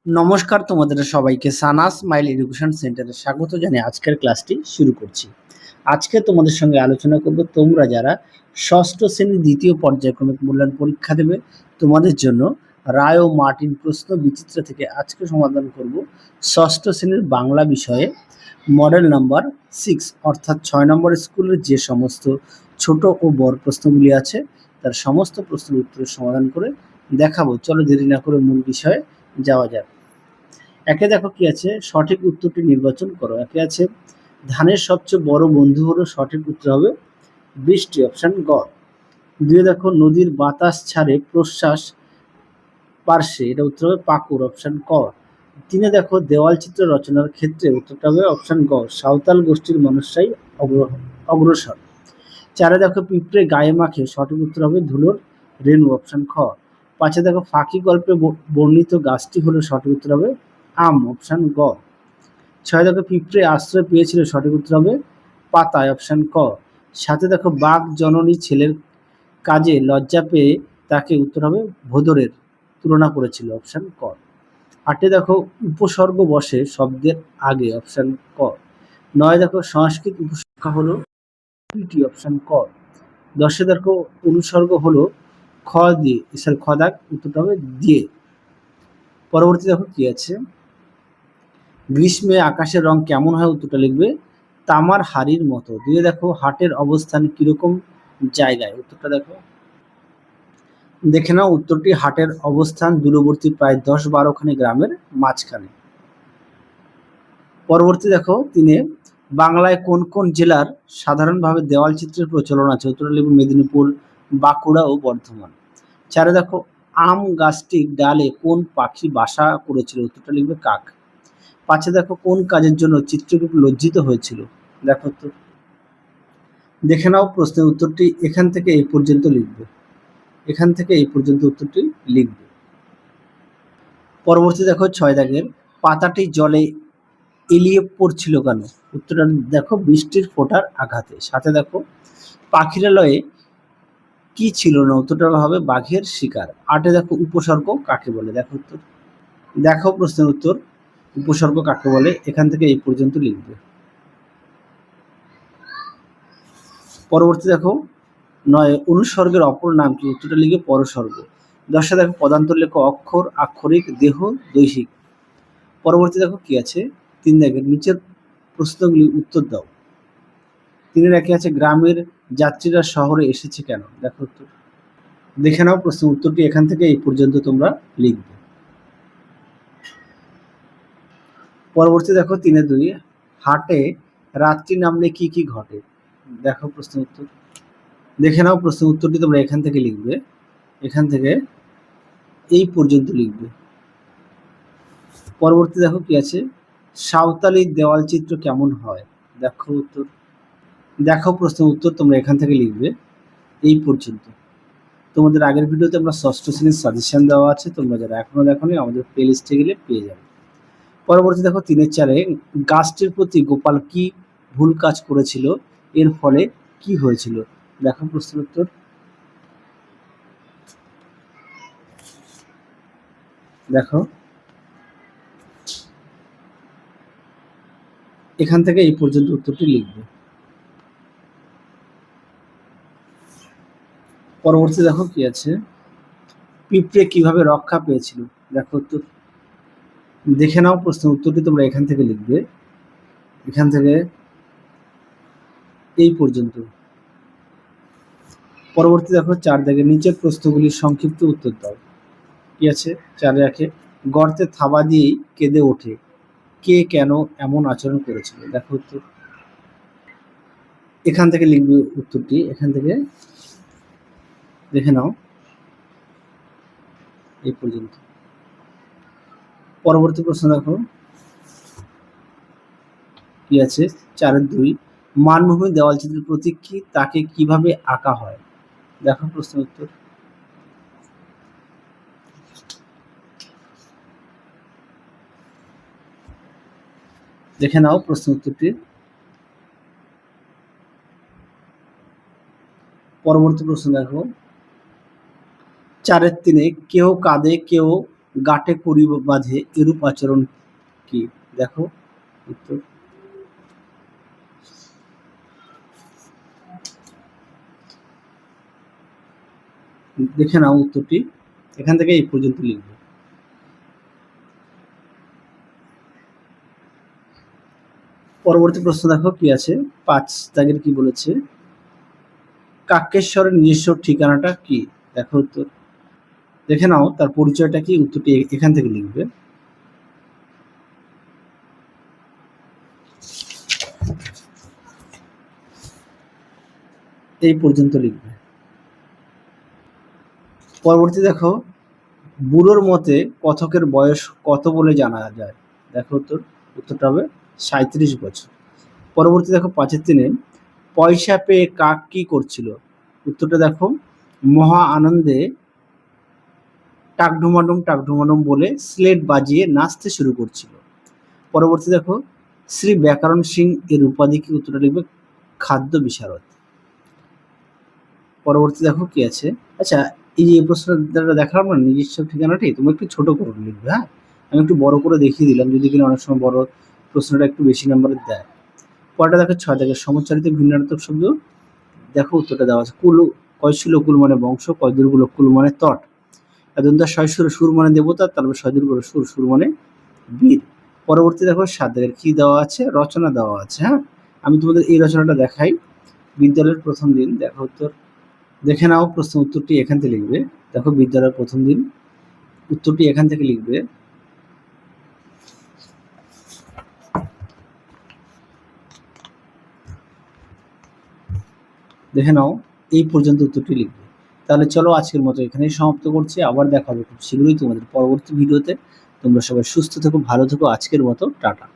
নমস্কার তোমাদের সবাইকে সানাস স্মাইল এডুকেশন সেন্টারে স্বাগত জানিয়ে আজকের ক্লাসটি শুরু করছি। আজকে তোমাদের সঙ্গে আলোচনা করব তোমরা যারা ষষ্ঠ শ্রেণীর দ্বিতীয় পর্যায়ক্রমিক মূল্যায়ন পরীক্ষা দেবে তোমাদের জন্য রায় ও মার্টিন প্রশ্ন বিচিত্র থেকে আজকে সমাধান করব ষষ্ঠ শ্রেণীর বাংলা বিষয়ে মডেল নাম্বার 6 অর্থাৎ 6 নম্বর স্কুলের যে সমস্ত ছোট ও বড় প্রশ্নগুলি আছে তার সমস্ত প্রশ্নের উত্তরের সমাধান করে দেখাবো। চলো দেরি না করে মূল বিষয়ে যাওয়া যাক। একে দেখো কি আছে, সঠিক উত্তরটি নির্বাচন করো। একে আছে ধানের সবচেয়ে বড় বন্ধু হলো, সঠিক উত্তর হবে বৃষ্টি, অপশন গ। দুয়ে দেখো নদীর বাতাস ছাড়ে প্রশ্বাস পার্শ্বে, এটা উত্তর হবে পাকুর, অপশন ক। তিনে দেখো দেওয়াল চিত্র রচনার ক্ষেত্রে উত্তরটা হবে অপশন গ, সাঁওতাল গোষ্ঠীর মানুষরাই অগ্রসর। চারে দেখো পিঁপড়ে গায়ে মাখে, সঠিক উত্তর হবে ধুলোর রেণু, অপশন খ। পাঁচে দেখো ফাঁকি গল্পে বর্ণিত গাছটি হলো, সঠিক উত্তর হবে আম, অপশন গ। ছয় দেখো পিঁপড়ে আশ্রয় পেয়েছিল, সঠিক উত্তর হবে পাতায়, অপশন ক। সাথে দেখো বাঘ জননী ছেলের কাজে লজ্জা পেয়ে তাকে, উত্তর হবে ভোদরের তুলনা করেছিল, অপশন ক। আটে দেখো উপসর্গ বসে শব্দের আগে, অপশন ক। নয় দেখো সংস্কৃত উপসর্গ হলো পিটি, অপশন ক। দশে দেখো অনুসর্গ হলো খ দিয়ে, খ দাগ, উত্তরটা হবে দিয়ে। পরবর্তী দেখো কি আছে, গ্রীষ্মে আকাশের রং কেমন হয়, উত্তরটা লিখবে তামার হাড়ির মতো। দুয়ে দেখো হাটের অবস্থান কিরকম জায়গায়, উত্তরটা দেখো, দেখে নাও উত্তরটি হাটের অবস্থান দূরবর্তী প্রায় 10-12 খানি গ্রামের মাঝখানে। পরবর্তী দেখো তিনে বাংলায় কোন কোন জেলার সাধারণভাবে দেওয়াল চিত্রের প্রচলন আছে, উত্তরটা লিখবে মেদিনীপুর, বাঁকুড়া ও বর্ধমান। চারে দেখো আম গাছটির ডালে কোন পাখি বাসা করেছিল, উত্তরটা লিখবে কাক। পাঁচে দেখো কোন কাজের জন্য চিত্রগুপ্ত লজ্জিত হয়েছিল, দেখো তো, দেখে নাও প্রশ্নের উত্তরটি এখান থেকে এই পর্যন্ত লিখবে, এখান থেকে এই পর্যন্ত উত্তরটি লিখবে। পরবর্তী দেখো 6 দাগের পাতাটি জলে এলিয়ে পড়ছিল কেন, উত্তরটা দেখো বৃষ্টির ফোঁটার আঘাতে। সাথে দেখো পাখিরালয়ে কি ছিল না, উত্তরটা হবে বাঘের শিকার। আটে দেখো উপসর্গ কাকে বলে, দেখো উত্তর, দেখো প্রশ্নের উত্তর উপসর্গ কাকে বলে, এখান থেকে এই পর্যন্ত লিখবে। পরবর্তী দেখো 9 অনুসর্গের অপর নাম কি, উত্তরটা লিখে পরসর্গ। 10 দেখো পদান্তর লেখ অক্ষর, আক্ষরিক, দেহ, দৈহিক। পরবর্তী দেখো কি আছে, 3 দেখের নিচের প্রশ্নগুলি উত্তর দাও। 3-এর একে আছে গ্রামের যাত্রীরা শহরে এসেছে কেন, দেখো উত্তর, দেখে নাও প্রশ্নের উত্তরটি এখান থেকে এই পর্যন্ত তোমরা লিখবে। পরবর্তী দেখো 3-2 হাটে রাত্রি নামলে কি কি ঘটে, দেখো প্রশ্নের উত্তর, দেখে নাও প্রশ্নের উত্তরটি তোমরা এখান থেকে লিখবে, এখান থেকে এই পর্যন্ত লিখবে। পরবর্তী দেখো কি আছে, সাঁওতালি দেওয়াল চিত্র কেমন হয়, দেখো উত্তর, দেখো প্রশ্নের উত্তর তোমরা এখান থেকে লিখবে এই পর্যন্ত। তোমাদের আগের ভিডিওতে আমরা ষষ্ঠ শ্রেণীর সাজেশন দেওয়া আছে, তোমরা যারা এখনো দেখোনি আমাদের প্লে লিস্টে গেলে পেয়ে যাবে। পরবর্তী দেখো 3-4 গাছটির প্রতি গোপাল কি ভুল কাজ করেছিল, এর ফলে কি হয়েছিল, দেখো প্রশ্নের উত্তর, দেখো এখান থেকে এই পর্যন্ত উত্তরটি লিখবে। পরবর্তী দেখো কি আছে, পিঁপড়ে কিভাবে রক্ষা পেয়েছিল, দেখো উত্তর, দেখে নাও প্রশ্নের উত্তরটি তোমরা এখান থেকে লিখবে, এখান থেকে এই পর্যন্ত। পরবর্তী দেখো 4 দাগের নিচের প্রশ্নগুলির সংক্ষিপ্ত উত্তর দাও। কি আছে, 4 গর্তে থাবা দিয়েই কেঁদে ওঠে, কে কেন এমন আচরণ করেছিল, দেখো উত্তর, এখান থেকে লিখবে উত্তরটি, এখান থেকে দেখে নাও এই পর্যন্ত। পরবর্তী প্রশ্ন দেখো কি আছে, 4-2 মানভূমি দেওয়াল চিত্রের প্রতীক কি, তাকে কিভাবে আঁকা হয়, দেখো প্রশ্ন উত্তর, দেখে নাও প্রশ্ন উত্তরটি। পরবর্তী প্রশ্ন দেখো 4-3 কেউ কাঁদে কেউ গাটে কড়ি বাঁধে এরূপ আচরণ কি? দেখো উত্তর। দেখে নাও উত্তরটি, এখান থেকে এই পর্যন্ত লিখবে। পরবর্তী প্রশ্ন দেখো কি আছে, 5 দাগের কি বলেছে, কাক্যেশ্বরের নিজস্ব ঠিকানাটা কি? দেখো উত্তর, দেখে নাও তার পরিচয়টা কি, উত্তরটি এখান থেকে লিখবে। এই পর্যন্ত লিখবে। পরবর্তী দেখো, বুড়োর মতে কথকের বয়স কত বলে জানা যায়? দেখো উত্তর, উত্তরটা হবে 37 বছর। পরবর্তী দেখো 5-3, পয়সা পেয়ে কাক কি করছিল? উত্তরটা দেখো, মহা আনন্দে টাকঢুমাডুম বলে স্লেট বাজিয়ে নাচতে শুরু করছিল। পরবর্তী দেখো, শ্রী ব্যাকরণ সিং এর উপাধি কি? উত্তরটা লিখবে খাদ্য বিশারদ। পরবর্তী দেখো কি আছে, আচ্ছা এই যে প্রশ্নটা দেখালাম না নিজস্ব ঠিকানাটি, তুমি একটু ছোট করে লিখবে, হ্যাঁ আমি একটু বড় করে দেখিয়ে দিলাম, যদি কিনা অনেক সময় বড় প্রশ্নটা একটু বেশি নাম্বারের দেয়। পরেরটা দেখো 6 দাগের, সমচারিত ভিন্নার্থক শব্দ। দেখো উত্তরটা দেওয়া আছে, কুল কয়শূল কুল মানে বংশ, কয়দুর্গ কুল মানে তট, দন্তা শয়সুর সুর মানে দেবতা, তারপর শয়দুর্গ সুর সুর মানে বীর। পরবর্তী দেখো 7 দাগের কি দেওয়া আছে, রচনা দেওয়া আছে। হ্যাঁ আমি তোমাদের এই রচনাটা দেখাই, বিদ্যালয়ের প্রথম দিন। দেখো উত্তর, দেখে নাও প্রশ্ন উত্তরটি এখান থেকে লিখবে। দেখো বিদ্যালয়ের প্রথম দিন, উত্তরটি এখান থেকে লিখবে। দেখে নাও এই পর্যন্ত উত্তরটি লিখবে। তাহলে চলো আজকের মতো এখানেই সমাপ্ত করছি, আবার দেখা হবে খুব শীঘ্রই তোমাদের পরবর্তী ভিডিওতে। তোমরা সবাই সুস্থ থেকো, ভালো থেকো, আজকের মতো টাটা।